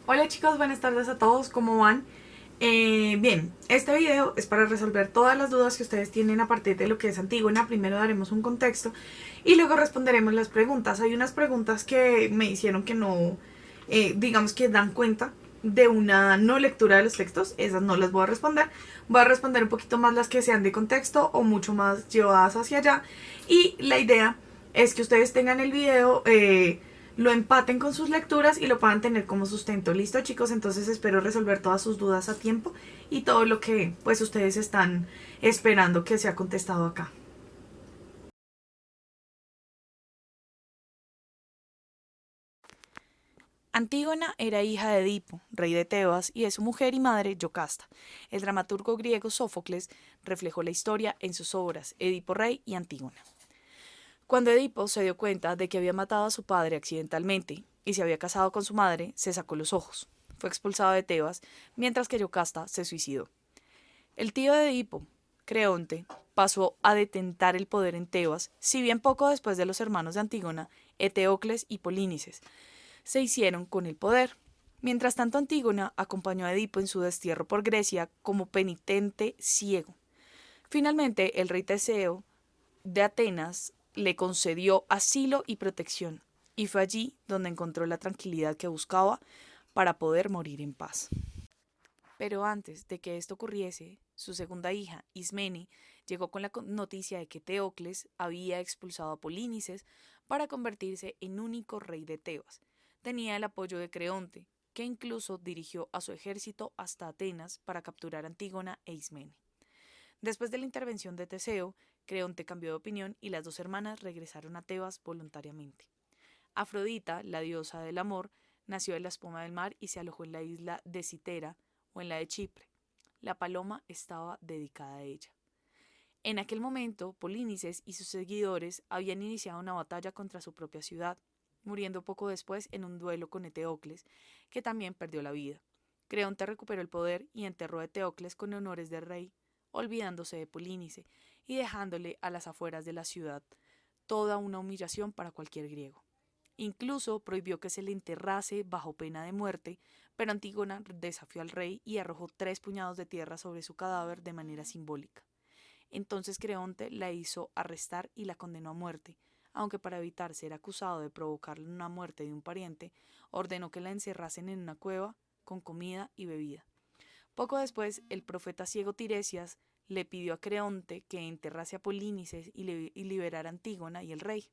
Hola chicos, buenas tardes a todos, ¿cómo van? Bien, este video es para resolver todas las dudas que ustedes tienen a partir de lo que es Antígona. Primero daremos un contexto y luego responderemos las preguntas. Hay unas preguntas que me hicieron que no, digamos que dan cuenta de una no lectura de los textos. Esas no las voy a responder. Voy a responder un poquito más las que sean de contexto o mucho más llevadas hacia allá. Y la idea es que ustedes tengan el video, lo empaten con sus lecturas y lo puedan tener como sustento. Listo, chicos, entonces espero resolver todas sus dudas a tiempo y todo lo que pues ustedes están esperando que sea contestado acá. Antígona era hija de Edipo, rey de Tebas, y de su mujer y madre Yocasta. El dramaturgo griego Sófocles reflejó la historia en sus obras Edipo Rey y Antígona. Cuando Edipo se dio cuenta de que había matado a su padre accidentalmente y se había casado con su madre, se sacó los ojos. Fue expulsado de Tebas, mientras que Yocasta se suicidó. El tío de Edipo, Creonte, pasó a detentar el poder en Tebas, si bien poco después de los hermanos de Antígona, Eteocles y Polínices, se hicieron con el poder. Mientras tanto, Antígona acompañó a Edipo en su destierro por Grecia como penitente ciego. Finalmente, el rey Teseo de Atenas le concedió asilo y protección, y fue allí donde encontró la tranquilidad que buscaba para poder morir en paz. Pero antes de que esto ocurriese, su segunda hija, Ismene, llegó con la noticia de que Teocles había expulsado a Polínices para convertirse en único rey de Tebas. Tenía el apoyo de Creonte, que incluso dirigió a su ejército hasta Atenas para capturar a Antígona e Ismene. Después de la intervención de Teseo, Creonte cambió de opinión y las dos hermanas regresaron a Tebas voluntariamente. Afrodita, la diosa del amor, nació de la espuma del mar y se alojó en la isla de Citera o en la de Chipre. La paloma estaba dedicada a ella. En aquel momento, Polínices y sus seguidores habían iniciado una batalla contra su propia ciudad, muriendo poco después en un duelo con Eteocles, que también perdió la vida. Creonte recuperó el poder y enterró a Eteocles con honores de rey, olvidándose de Polínice y dejándole a las afueras de la ciudad, toda una humillación para cualquier griego. Incluso prohibió que se le enterrase bajo pena de muerte, pero Antígona desafió al rey y arrojó 3 puñados de tierra sobre su cadáver de manera simbólica. Entonces Creonte la hizo arrestar y la condenó a muerte, aunque para evitar ser acusado de provocar una muerte de un pariente, ordenó que la encerrasen en una cueva con comida y bebida. Poco después, el profeta ciego Tiresias le pidió a Creonte que enterrase a Polínices y liberara a Antígona y el rey.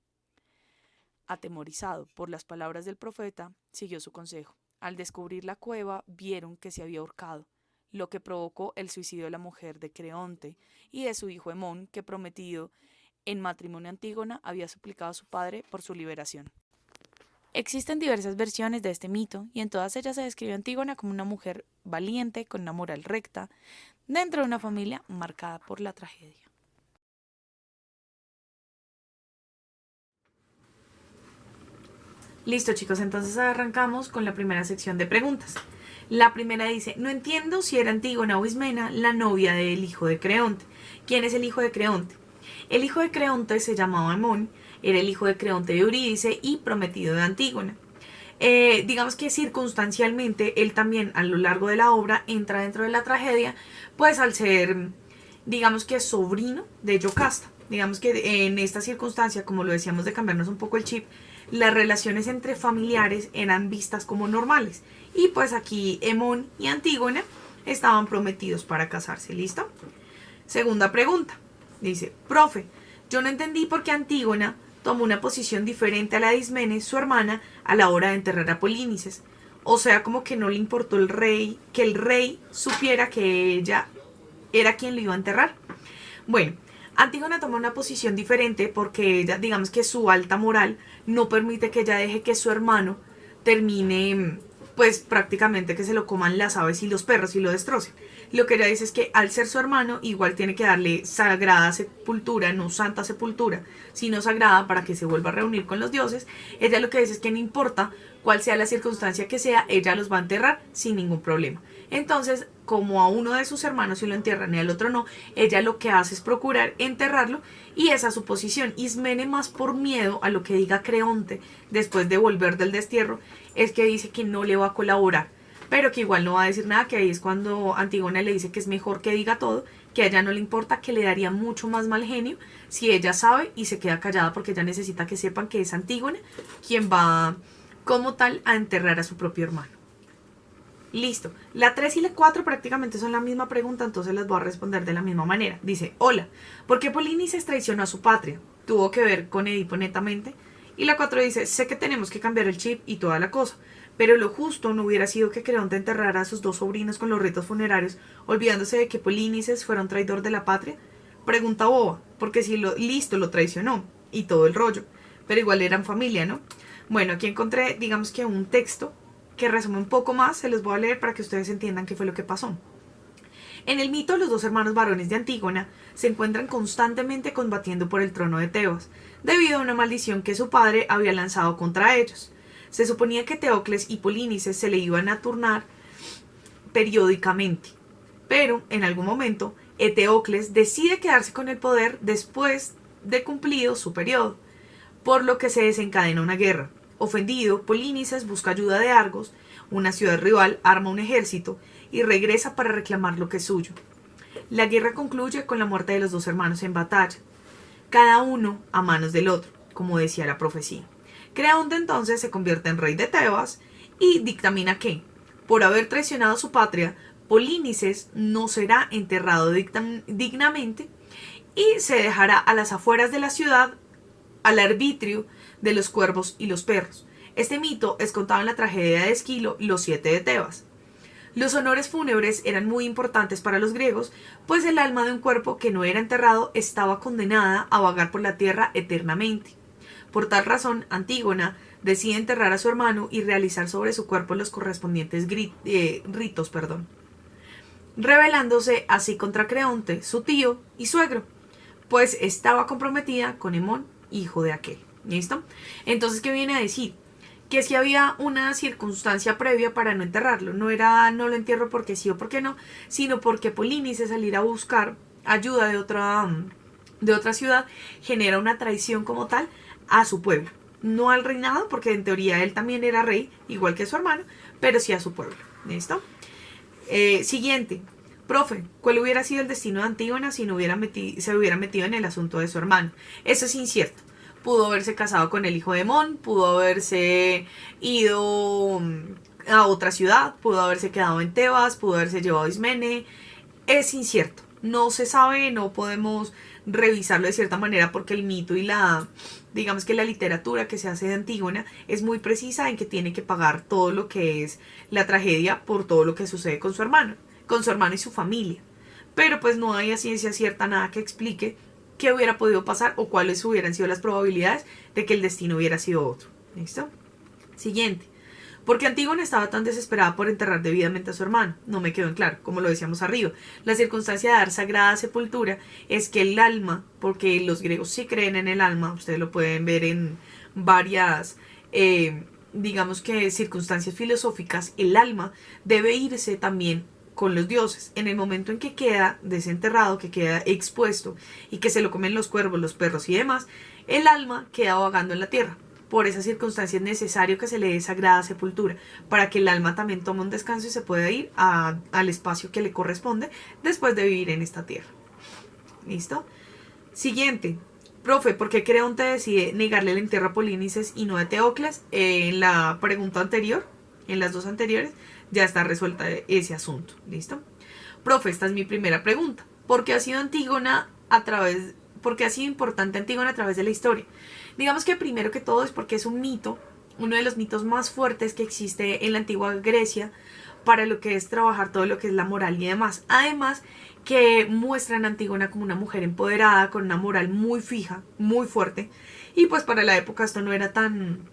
Atemorizado por las palabras del profeta, siguió su consejo. Al descubrir la cueva, vieron que se había ahorcado, lo que provocó el suicidio de la mujer de Creonte y de su hijo Hemón, que prometido en matrimonio a Antígona había suplicado a su padre por su liberación. Existen diversas versiones de este mito y en todas ellas se describe a Antígona como una mujer valiente, con una moral recta, dentro de una familia marcada por la tragedia. Listo chicos, entonces arrancamos con la primera sección de preguntas. La primera dice, no entiendo si era Antígona o Ismena la novia del hijo de Creonte. ¿Quién es el hijo de Creonte? El hijo de Creonte se llamaba Hemón, era el hijo de Creonte de Eurídice y prometido de Antígona. Digamos que circunstancialmente él también a lo largo de la obra entra dentro de la tragedia, pues al ser, digamos que sobrino de Yocasta. Digamos que en esta circunstancia, como lo decíamos de cambiarnos un poco el chip, las relaciones entre familiares eran vistas como normales. Y pues aquí Hemón y Antígona estaban prometidos para casarse, ¿listo? Segunda pregunta. Dice, profe, yo no entendí por qué Antígona tomó una posición diferente a la de Ismene, su hermana, a la hora de enterrar a Polínices. O sea, como que no le importó el rey, que el rey supiera que ella era quien lo iba a enterrar. Bueno, Antígona toma una posición diferente porque ella, digamos que su alta moral no permite que ella deje que su hermano termine, pues prácticamente que se lo coman las aves y los perros y lo destrocen. Lo que ella dice es que al ser su hermano igual tiene que darle sagrada sepultura, no santa sepultura, sino sagrada para que se vuelva a reunir con los dioses. Ella lo que dice es que no importa cuál sea la circunstancia que sea, ella los va a enterrar sin ningún problema. Entonces, como a uno de sus hermanos sí lo entierran y al otro no, ella lo que hace es procurar enterrarlo y esa es su posición. Ismene, más por miedo a lo que diga Creonte después de volver del destierro, es que dice que no le va a colaborar. pero que igual no va a decir nada, que ahí es cuando Antígona le dice que es mejor que diga todo, que a ella no le importa, que le daría mucho más mal genio si ella sabe y se queda callada, porque ella necesita que sepan que es Antígona quien va como tal a enterrar a su propio hermano. Listo. La 3 y la 4 prácticamente son la misma pregunta, entonces les voy a responder de la misma manera. Dice, hola, ¿por qué Polinices traicionó a su patria? ¿Tuvo que ver con Edipo netamente? Y la 4 dice, sé que tenemos que cambiar el chip y toda la cosa, pero lo justo no hubiera sido que Creonte enterrara a sus dos sobrinos con los ritos funerarios, olvidándose de que Polinices fuera un traidor de la patria. Pregunta boba, porque si listo lo traicionó y todo el rollo, pero igual eran familia, ¿no? Bueno, aquí encontré, digamos que un texto que resume un poco más, se los voy a leer para que ustedes entiendan qué fue lo que pasó. En el mito, los dos hermanos varones de Antígona se encuentran constantemente combatiendo por el trono de Tebas, debido a una maldición que su padre había lanzado contra ellos. Se suponía que Teocles y Polinices se le iban a turnar periódicamente, pero en algún momento Eteocles decide quedarse con el poder después de cumplido su periodo, por lo que se desencadena una guerra. Ofendido, Polinices busca ayuda de Argos, una ciudad rival, arma un ejército y regresa para reclamar lo que es suyo. La guerra concluye con la muerte de los dos hermanos en batalla, cada uno a manos del otro, como decía la profecía. Creonte entonces se convierte en rey de Tebas y dictamina que, por haber traicionado a su patria, Polinices no será enterrado dignamente y se dejará a las afueras de la ciudad al arbitrio de los cuervos y los perros. Este mito es contado en la tragedia de Esquilo, Los Siete de Tebas. Los honores fúnebres eran muy importantes para los griegos, pues el alma de un cuerpo que no era enterrado estaba condenada a vagar por la tierra eternamente. Por tal razón, Antígona decide enterrar a su hermano y realizar sobre su cuerpo los correspondientes ritos, rebelándose así contra Creonte, su tío y suegro, pues estaba comprometida con Hemón, hijo de aquel. ¿Listo? Entonces, ¿qué viene a decir? Que si había una circunstancia previa para no enterrarlo. No era no lo entierro porque sí o porque no, sino porque Polinices salir a buscar ayuda de otra ciudad genera una traición como tal a su pueblo. No al reinado, porque en teoría él también era rey, igual que su hermano, pero sí a su pueblo. ¿Listo? Siguiente. Profe, ¿cuál hubiera sido el destino de Antígona si no se hubiera metido en el asunto de su hermano? Eso es incierto. Pudo haberse casado con el hijo de Hemón, pudo haberse ido a otra ciudad, pudo haberse quedado en Tebas, pudo haberse llevado a Ismene. Es incierto. No se sabe, no podemos revisarlo de cierta manera porque el mito y digamos que la literatura que se hace de Antígona es muy precisa en que tiene que pagar todo lo que es la tragedia por todo lo que sucede con su hermano y su familia. Pero pues no hay a ciencia cierta nada que explique qué hubiera podido pasar o cuáles hubieran sido las probabilidades de que el destino hubiera sido otro. ¿Listo? Siguiente. ¿Por qué Antígona estaba tan desesperada por enterrar debidamente a su hermano? No me quedó en claro, como lo decíamos arriba. La circunstancia de dar sagrada sepultura es que el alma, porque los griegos sí creen en el alma, ustedes lo pueden ver en varias, digamos que circunstancias filosóficas, el alma debe irse también con los dioses. En el momento en que queda desenterrado, que queda expuesto y que se lo comen los cuervos, los perros y demás, el alma queda vagando en la tierra. Por esa circunstancia es necesario que se le dé sagrada sepultura para que el alma también tome un descanso y se pueda ir al espacio que le corresponde después de vivir en esta tierra. ¿Listo? Siguiente. Profe, ¿por qué Creonte decide negarle el entierro a Polinices y no a Teocles? En la pregunta anterior, en las dos anteriores, ya está resuelta ese asunto. ¿Listo? Profe, esta es mi primera pregunta. ¿Por qué ha sido importante Antígona a través de la historia? Digamos que primero que todo es porque es un mito, uno de los mitos más fuertes que existe en la antigua Grecia para lo que es trabajar todo lo que es la moral y demás. Además que muestran a Antígona como una mujer empoderada, con una moral muy fija, muy fuerte. Y pues para la época esto no era tan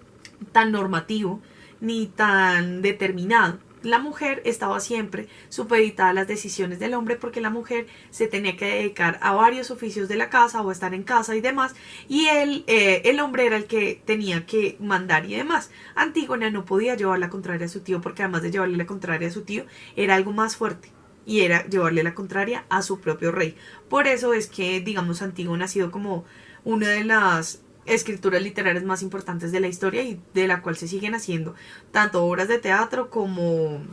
normativo ni tan determinado. La mujer estaba siempre supeditada a las decisiones del hombre porque la mujer se tenía que dedicar a varios oficios de la casa o estar en casa y demás, y el hombre era el que tenía que mandar y demás. Antígona no podía llevar la contraria a su tío porque además de llevarle la contraria a su tío era algo más fuerte y era llevarle la contraria a su propio rey. Por eso es que, digamos, Antígona ha sido como una de las escrituras literarias más importantes de la historia y de la cual se siguen haciendo tanto obras de teatro como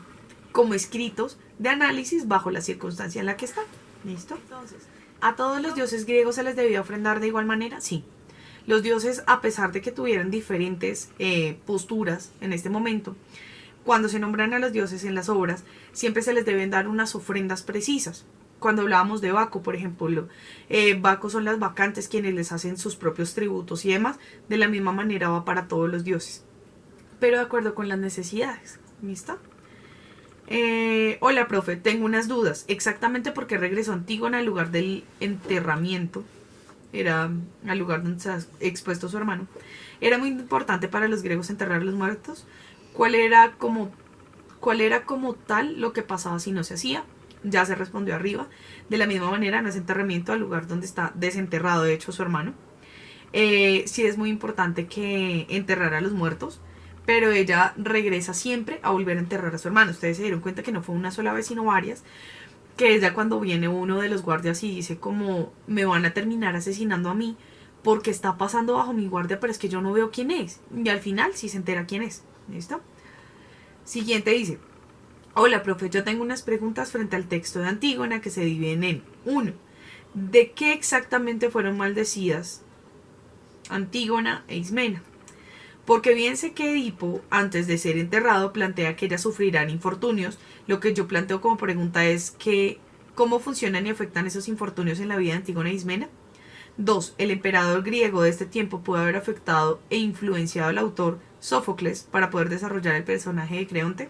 como escritos de análisis bajo la circunstancia en la que están. ¿Listo? Entonces, ¿a todos los dioses griegos se les debía ofrendar de igual manera? Sí. Los dioses, a pesar de que tuvieran diferentes posturas en este momento, cuando se nombran a los dioses en las obras, siempre se les deben dar unas ofrendas precisas. Cuando hablábamos de Baco, por ejemplo, Baco son las bacantes quienes les hacen sus propios tributos y demás. De la misma manera va para todos los dioses, pero de acuerdo con las necesidades. ¿Listo? Hola, profe, tengo unas dudas. Exactamente por qué regresó Antígona al lugar del enterramiento. Era al lugar donde se ha expuesto su hermano. Era muy importante para los griegos enterrar a los muertos. ¿Cuál era como tal lo que pasaba si no se hacía? Ya se respondió arriba. De la misma manera, no es enterramiento al lugar donde está desenterrado, de hecho, su hermano. Sí es muy importante que enterrar a los muertos, pero ella regresa siempre a volver a enterrar a su hermano. Ustedes se dieron cuenta que no fue una sola vez, sino varias. Que es ya cuando viene uno de los guardias y dice como, me van a terminar asesinando a mí porque está pasando bajo mi guardia, pero es que yo no veo quién es. Y al final sí se entera quién es. ¿Listo? Siguiente dice, hola, profe, yo tengo unas preguntas frente al texto de Antígona que se dividen en 1. ¿De qué exactamente fueron maldecidas Antígona e Ismena? Porque bien sé que Edipo, antes de ser enterrado, plantea que ellas sufrirán infortunios. Lo que yo planteo como pregunta es que ¿cómo funcionan y afectan esos infortunios en la vida de Antígona e Ismena? 2. El emperador griego de este tiempo pudo haber afectado e influenciado al autor Sófocles para poder desarrollar el personaje de Creonte.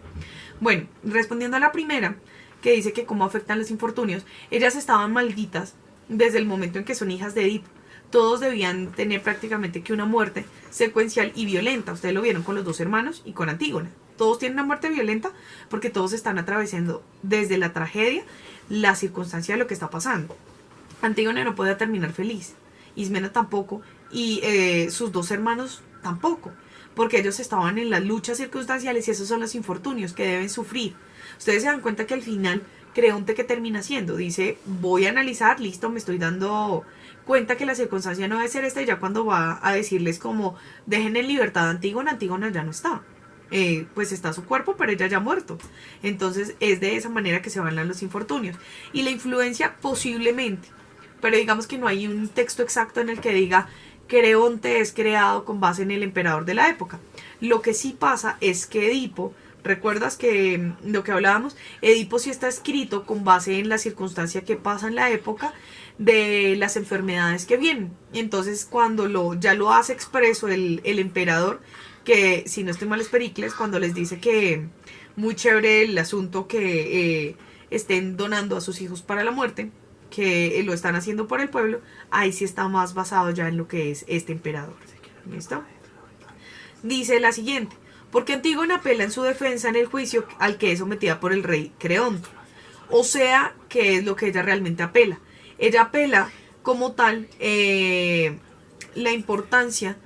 Bueno, respondiendo a la primera, que dice que cómo afectan los infortunios, ellas estaban malditas desde el momento en que son hijas de Edipo. Todos debían tener prácticamente que una muerte secuencial y violenta. Ustedes lo vieron con los dos hermanos y con Antígona. Todos tienen una muerte violenta porque todos están atravesando desde la tragedia la circunstancia de lo que está pasando. Antígona no puede terminar feliz, Ismena tampoco, y sus dos hermanos tampoco, porque ellos estaban en las luchas circunstanciales y esos son los infortunios que deben sufrir. Ustedes se dan cuenta que al final Creonte, que termina haciendo, dice, voy a analizar, listo, me estoy dando cuenta que la circunstancia no debe ser esta, y ya cuando va a decirles como dejen en libertad a Antígona, Antígona ya no está. Pues está su cuerpo, pero ella ya ha muerto. Entonces es de esa manera que se van los infortunios. Y la influencia posiblemente, pero digamos que no hay un texto exacto en el que diga Creonte es creado con base en el emperador de la época. Lo que sí pasa es que Edipo, ¿recuerdas que lo que hablábamos? Edipo sí está escrito con base en la circunstancia que pasa en la época de las enfermedades que vienen. Entonces cuando ya lo hace expreso el emperador, que si no estoy mal es Pericles, cuando les dice que muy chévere el asunto que estén donando a sus hijos para la muerte, que lo están haciendo por el pueblo, ahí sí está más basado ya en lo que es este emperador. ¿Listo? Dice la siguiente, porque Antígona apela en su defensa en el juicio al que es sometida por el rey Creonte. O sea, ¿qué es lo que ella realmente apela? Ella apela como tal la importancia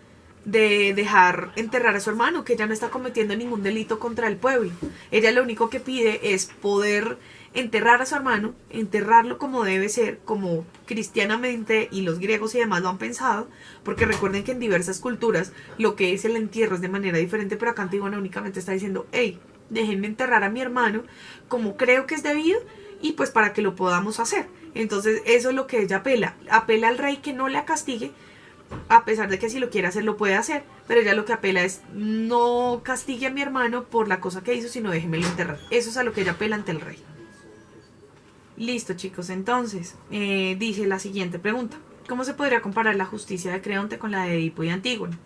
de dejar enterrar a su hermano, que ella no está cometiendo ningún delito contra el pueblo. Ella lo único que pide es poder enterrar a su hermano, enterrarlo como debe ser, como cristianamente y los griegos y demás lo han pensado, porque recuerden que en diversas culturas lo que es el entierro es de manera diferente, pero acá Antígona únicamente está diciendo, hey, déjenme enterrar a mi hermano como creo que es debido y pues para que lo podamos hacer. Entonces eso es lo que ella apela al rey que no la castigue, a pesar de que si lo quiere hacer lo puede hacer, pero ella lo que apela es no castigue a mi hermano por la cosa que hizo, sino déjemelo enterrar. Eso es a lo que ella apela ante el rey. Listo, chicos, entonces dice la siguiente pregunta: ¿cómo se podría comparar la justicia de Creonte con la de Edipo y Antígona?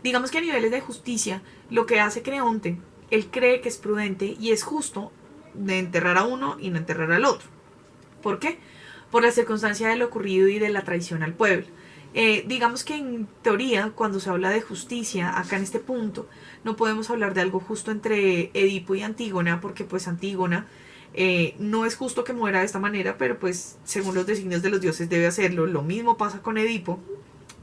Digamos que a niveles de justicia, lo que hace Creonte, él cree que es prudente y es justo de enterrar a uno y no enterrar al otro. ¿Por qué? Por la circunstancia de lo ocurrido y de la traición al pueblo. Digamos que en teoría, cuando se habla de justicia, acá en este punto, no podemos hablar de algo justo entre Edipo y Antígona, porque pues Antígona no es justo que muera de esta manera, pero pues según los designios de los dioses debe hacerlo. Lo mismo pasa con Edipo,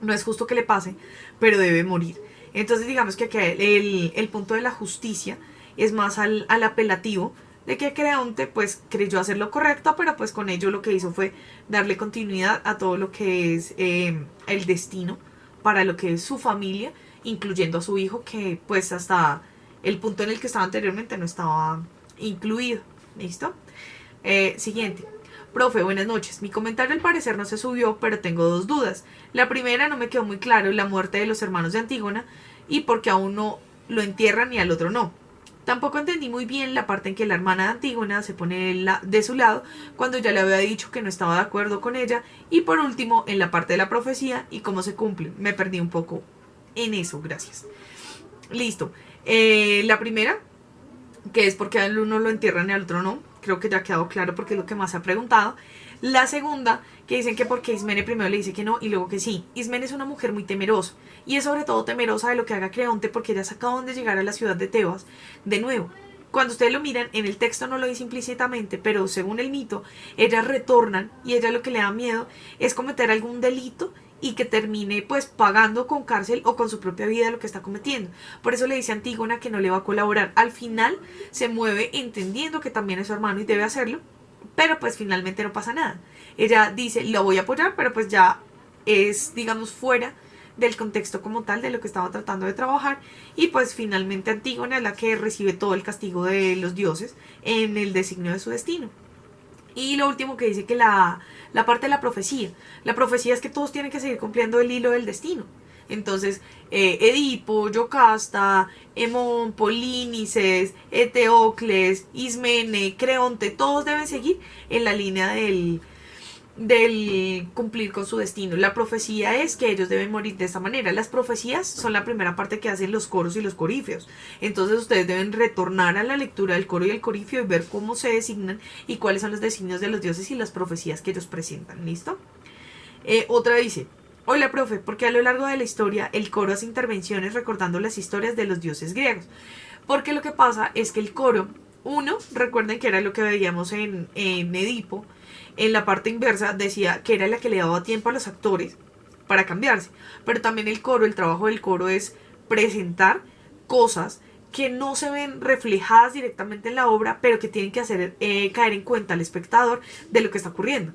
no es justo que le pase, pero debe morir. Entonces digamos que acá el punto de la justicia es más al apelativo, de que Creonte pues creyó hacer lo correcto, pero pues con ello lo que hizo fue darle continuidad a todo lo que es el destino para lo que es su familia, incluyendo a su hijo, que pues hasta el punto en el que estaba anteriormente no estaba incluido. ¿Listo? Siguiente. Profe, buenas noches. Mi comentario al parecer no se subió, pero tengo dos dudas. La primera, no me quedó muy claro la muerte de los hermanos de Antígona y por qué a uno lo entierran y al otro no. Tampoco entendí muy bien la parte en que la hermana de Antígona se pone de su lado cuando ya le había dicho que no estaba de acuerdo con ella. Y por último, en la parte de la profecía y cómo se cumple. Me perdí un poco en eso, gracias. Listo. La primera, que es porque al uno lo entierran y al otro no. Creo que ya ha quedado claro porque es lo que más se ha preguntado. La segunda, que dicen que porque Ismene primero le dice que no y luego que sí. Ismene es una mujer muy temerosa y es sobre todo temerosa de lo que haga Creonte porque ellas acaban de llegar a la ciudad de Tebas de nuevo. Cuando ustedes lo miran, en el texto no lo dice implícitamente, pero según el mito, ellas retornan y ella lo que le da miedo es cometer algún delito y que termine pues pagando con cárcel o con su propia vida lo que está cometiendo. Por eso le dice a Antígona que no le va a colaborar. Al final se mueve entendiendo que también es su hermano y debe hacerlo, pero pues finalmente no pasa nada. Ella dice, lo voy a apoyar, pero pues ya es, digamos, fuera del contexto como tal de lo que estaba tratando de trabajar, y pues finalmente Antígona es la que recibe todo el castigo de los dioses en el designio de su destino. Y lo último que dice que la parte de la profecía es que todos tienen que seguir cumpliendo el hilo del destino. Entonces, Edipo, Yocasta, Hemón, Polínices, Eteocles, Ismene, Creonte, todos deben seguir en la línea del cumplir con su destino. La profecía es que ellos deben morir de esta manera. Las profecías son la primera parte que hacen los coros y los corifeos. Entonces ustedes deben retornar a la lectura del coro y el corifeo y ver cómo se designan y cuáles son los designios de los dioses y las profecías que ellos presentan. ¿Listo? Otra dice: hola, profe, porque a lo largo de la historia el coro hace intervenciones recordando las historias de los dioses griegos. Porque lo que pasa es que el coro, uno, recuerden que era lo que veíamos en Edipo, en la parte inversa decía que era la que le daba tiempo a los actores para cambiarse. Pero también el coro, el trabajo del coro es presentar cosas que no se ven reflejadas directamente en la obra, pero que tienen que hacer caer en cuenta al espectador de lo que está ocurriendo.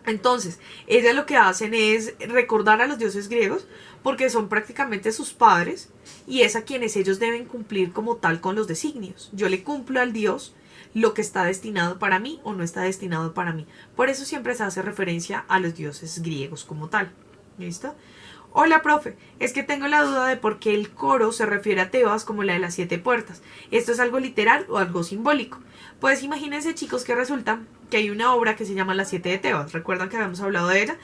Entonces, ellas lo que hacen es recordar a los dioses griegos porque son prácticamente sus padres y es a quienes ellos deben cumplir como tal con los designios. Yo le cumplo al dios lo que está destinado para mí o no está destinado para mí. Por eso siempre se hace referencia a los dioses griegos como tal. ¿Listo? Hola, profe, es que tengo la duda de por qué el coro se refiere a Tebas como la de las 7 puertas. ¿Esto es algo literal o algo simbólico? Pues imagínense, chicos, que resulta que hay una obra que se llama Las 7 de Tebas. ¿Recuerdan que habíamos hablado de ella?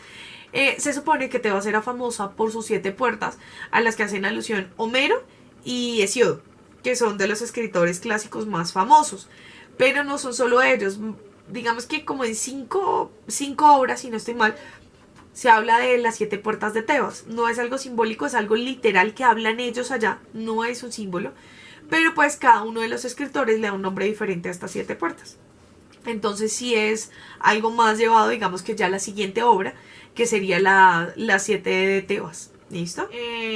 Se supone que Tebas era famosa por sus 7 puertas a las que hacen alusión Homero y Hesíodo, que son de los escritores clásicos más famosos. Pero no son solo ellos. Digamos que como en cinco obras, si no estoy mal, se habla de las 7 puertas de Tebas. No es algo simbólico, es algo literal que hablan ellos allá. No es un símbolo. Pero pues cada uno de los escritores le da un nombre diferente a estas 7 puertas. Entonces sí es algo más llevado, digamos que ya la siguiente obra, que sería las 7 de Tebas. ¿Listo?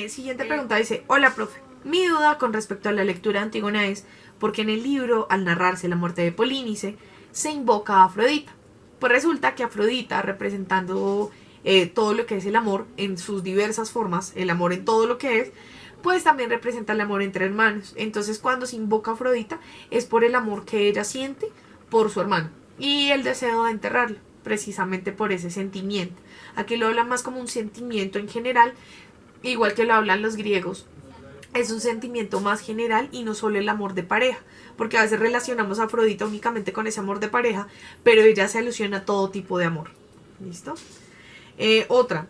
Siguiente pregunta dice: hola, profe. Mi duda con respecto a la lectura de Antígona es porque en el libro, al narrarse la muerte de Polínice, se invoca a Afrodita. Pues resulta que Afrodita, representando todo lo que es el amor en sus diversas formas, el amor en todo lo que es, pues también representa el amor entre hermanos. Entonces cuando se invoca a Afrodita es por el amor que ella siente por su hermano y el deseo de enterrarlo, precisamente por ese sentimiento. Aquí lo hablan más como un sentimiento en general, igual que lo hablan los griegos. Es un sentimiento más general y no solo el amor de pareja, porque a veces relacionamos a Afrodita únicamente con ese amor de pareja, pero ella se alusiona a todo tipo de amor. ¿Listo? Otra.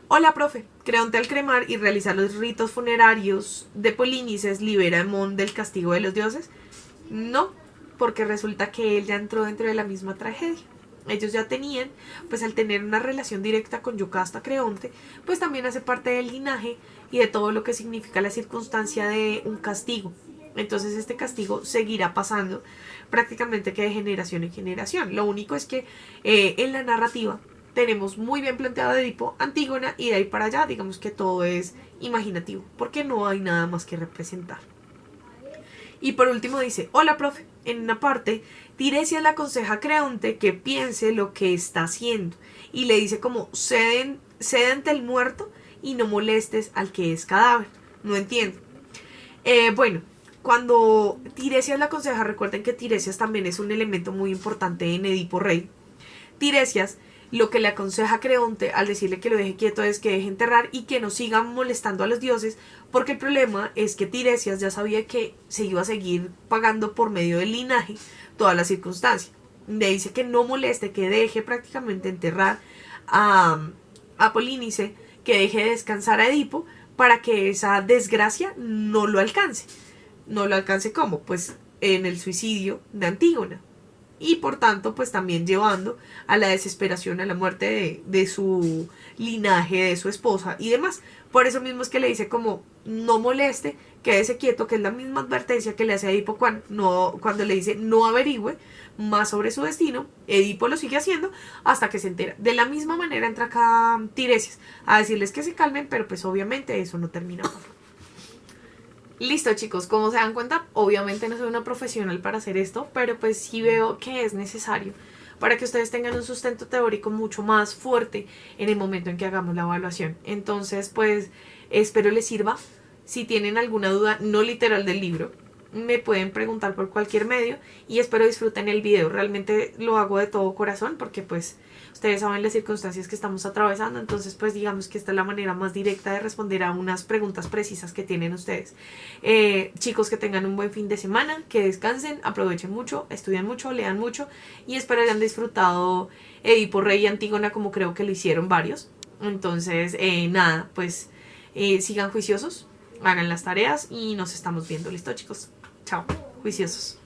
Hola, profe. Creonte al cremar y realizar los ritos funerarios de Polínices libera a Hemón del castigo de los dioses. No, porque resulta que él ya entró dentro de la misma tragedia. Ellos ya tenían, pues al tener una relación directa con Yocasta Creonte, pues también hace parte del linaje y de todo lo que significa la circunstancia de un castigo. Entonces este castigo seguirá pasando prácticamente que de generación en generación. Lo único es que en la narrativa tenemos muy bien planteado a Edipo, Antígona, y de ahí para allá digamos que todo es imaginativo, porque no hay nada más que representar. Y por último dice: hola, profe. En una parte, Tiresias le aconseja a Creonte que piense lo que está haciendo y le dice como cede ante el muerto y no molestes al que es cadáver. No entiendo. Bueno, cuando Tiresias la aconseja, recuerden que Tiresias también es un elemento muy importante en Edipo Rey. Tiresias lo que le aconseja a Creonte al decirle que lo deje quieto es que deje enterrar y que no siga molestando a los dioses, porque el problema es que Tiresias ya sabía que se iba a seguir pagando por medio del linaje todas las circunstancias. Le dice que no moleste, que deje prácticamente enterrar a Polínice, que deje descansar a Edipo para que esa desgracia no lo alcance. ¿No lo alcance cómo? Pues en el suicidio de Antígona. Y por tanto, pues también llevando a la desesperación, a la muerte de su linaje, de su esposa y demás. Por eso mismo es que le dice como, no moleste, quédese quieto, que es la misma advertencia que le hace a Edipo cuando le dice no averigüe más sobre su destino. Edipo lo sigue haciendo hasta que se entera. De la misma manera entra acá Tiresias a decirles que se calmen, pero pues obviamente eso no termina. Listo, chicos, como se dan cuenta, obviamente no soy una profesional para hacer esto, pero pues sí veo que es necesario para que ustedes tengan un sustento teórico mucho más fuerte en el momento en que hagamos la evaluación. Entonces, pues espero les sirva. Si tienen alguna duda no literal del libro, me pueden preguntar por cualquier medio y espero disfruten el video. Realmente lo hago de todo corazón porque pues ustedes saben las circunstancias que estamos atravesando, entonces pues digamos que esta es la manera más directa de responder a unas preguntas precisas que tienen ustedes. Chicos, que tengan un buen fin de semana, que descansen, aprovechen mucho, estudien mucho, lean mucho y espero hayan disfrutado Edipo Rey y Antígona como creo que lo hicieron varios. Entonces, nada, pues sigan juiciosos, hagan las tareas y nos estamos viendo. ¿Listo, chicos? Chao, juiciosos.